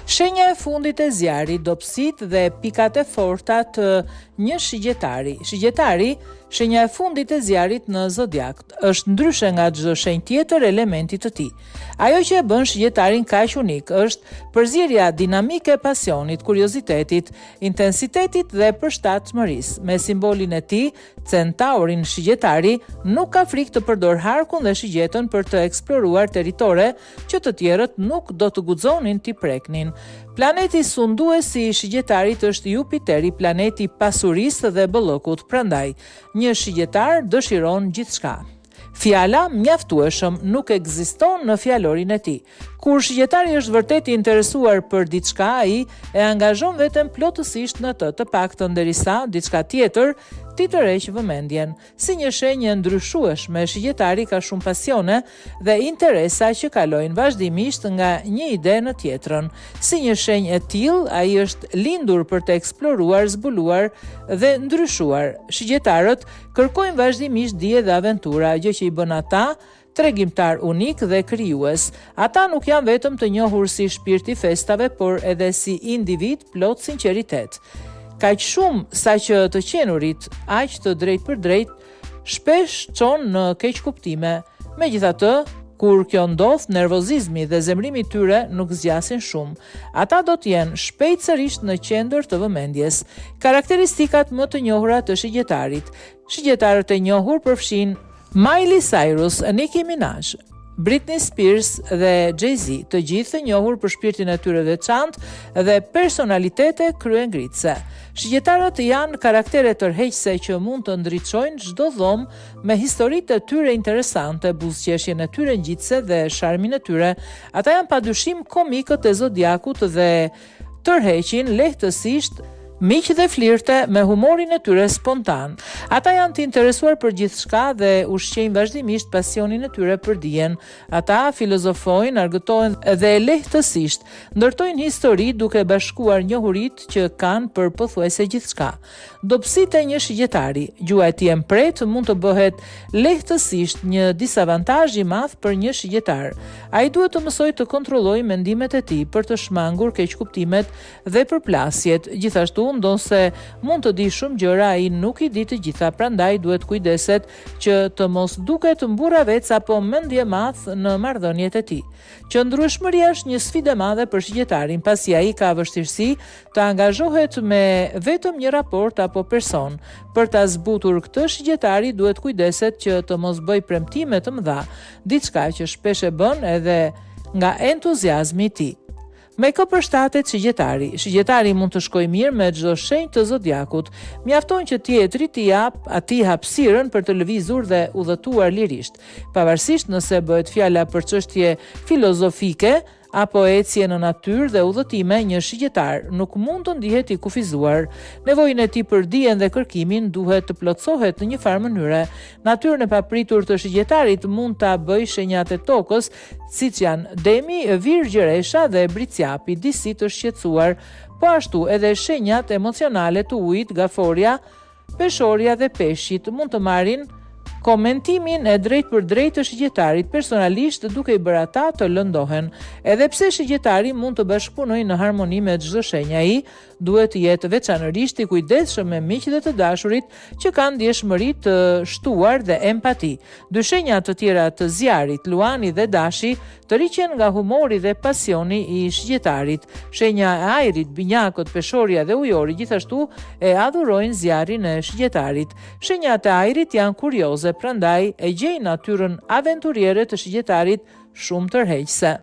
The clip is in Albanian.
Shenja e fundit e zjarit, dobësitë dhe pikat e forta të një shigjetari. Shigjetari, shenja e fundit e zjarit në zodiak, është ndryshe nga çdo shenjë tjetër elementi të tij. Ajo që e bën shigjetarin kaq unik është përzierja dinamike e pasionit, kuriozitetit, intensitetit dhe përshtatshmërisë. Me simbolin e tij, Centaurin, shigjetari nuk ka frikë të përdor harkun dhe shigjetën për të eksploruar territore që të tjerët nuk do të guxonin t'i preknin. Planeti sundues i shigjetarit është Jupiteri, planeti pasurisë dhe bëllëkut, prandaj një shigjetar dëshiron gjithçka. Fjala mjaftueshëm nuk ekziston në fjalorin e tij. Kur shigjetari është vërtet i interesuar për diçka, ai e angazhon veten plotësisht në të paktën derisa diçka tjetër ti tërheq vëmendjen. Si një shenjë e ndryshueshme, shigjetari ka shumë pasione dhe interesa që kalojnë vazhdimisht nga një ide në tjetrën. Si një shenjë e tillë, ai është lindur për të eksploruar, zbuluar dhe ndryshuar. Shigjetarët kërkojnë vazhdimisht dije dhe aventura, gjë që i bën ata tregimtar unik dhe krijues. Ata nuk janë vetëm të njohur si shpirti festave, por edhe si individ plot sinqeritet. Kaq shumë sa që të qenurit, aq të drejt për drejt, shpesh çon në keq kuptime. Megjithatë, kur kjo ndodh, nervozizmi dhe zemrimi i tyre nuk zgjasin shumë. Ata do të jenë shpejtësisht në qendër të vëmendjes. Karakteristikat më të njohura të shigjetarit. Shigjetarët e njohur përfshin Miley Cyrus, Nicki Minaj, Britney Spears dhe Jay-Z, të gjithë të njohur për shpirtin e tyre veçantë dhe personalitete kryengritëse. Shigjetarët janë karaktere tërheqëse që mund të ndriçojnë çdo dhomë me historitë e tyre interesante, buzëqeshjen e tyre ngjitse dhe sharmin e tyre. Ata janë padyshim komikët e zodiakut dhe tërheqin lehtësisht miq dhe flirte me humorin e tyre spontan. Ata janë të interesuar për gjithçka dhe ushqejnë vazhdimisht pasionin e tyre për dijen. Ata filozofojnë, argëtohen dhe lehtësisht ndërtojnë histori duke bashkuar njohuritë që kanë për pothuajse gjithçka. Dobësitë e një shigjetari. Gjuha e tij e mpret mund të bëhet lehtësisht një disavantazh i madh për një shigjetar. Ai duhet të mësojë të kontrollojë mendimet e tij për të shmangur keqkuptimet dhe përplasjet. Gjithashtu ndonse mund të di shumë gjëra, ai nuk i di të gjitha, prandaj duhet kujdeset që të mos duket mburravec apo mendje madh në marrëdhëniet e tij. Qëndrueshmëria është një sfidë e madhe për shigjetarin, pasi ai ka vështirësi të angazhohet me vetëm një raport apo person. Për ta zbutur këtë, shigjetari duhet kujdeset që të mos bëj premtime të mëdha, diçka që shpesh e bën edhe nga entuziazmi i tij. Me kë përshtatet shigjetari? Shigjetari mund të shkojë mirë me çdo shenjë të zodiakut. Mjafton që tjetri t'i jap atij hapësirën për të lëvizur dhe udhëtuar lirisht, pavarësisht nëse bëhet fjala për çështje filozofike apo ecje në natyrë dhe udhëtime. Një shigjetar nuk mund të ndihet i kufizuar. Nevojën e tij për dijen dhe kërkimin duhet të plotësohet në një farë mënyre. Natyrën e papritur të shigjetarit mund ta bëjë shenjat e tokës, siç janë Demi, Virgjëresha dhe Briciapi, disi të shqetësuar, po ashtu edhe shenjat emocionale të ujit, Gaforia, Peshorja dhe Peshqit mund të marrin komentimin e drejt për drejt të shigjetarit, personalisht duke i bërë ata të lëndohen. Edhe pse shigjetari mund të bashkëpunojë në harmoni me çdo shenjë, ai duhet të jetë veçanërisht i kujdesshëm me miqtë dhe të dashurit që kanë ndjeshmëri të shtuar dhe empati. Dy shenja të tjera të zjarit, Luani dhe Dashi, të riqen nga humori dhe pasioni i shigjetarit. Shenja e ajrit, Binjakët, Peshorja dhe Ujori gjithashtu e adhurojnë zjarin e shigjetarit. Shenjat e ajrit janë kurioze, prandaj e gjejnë natyrën aventuriere të shigjetarit shumë tërheqëse.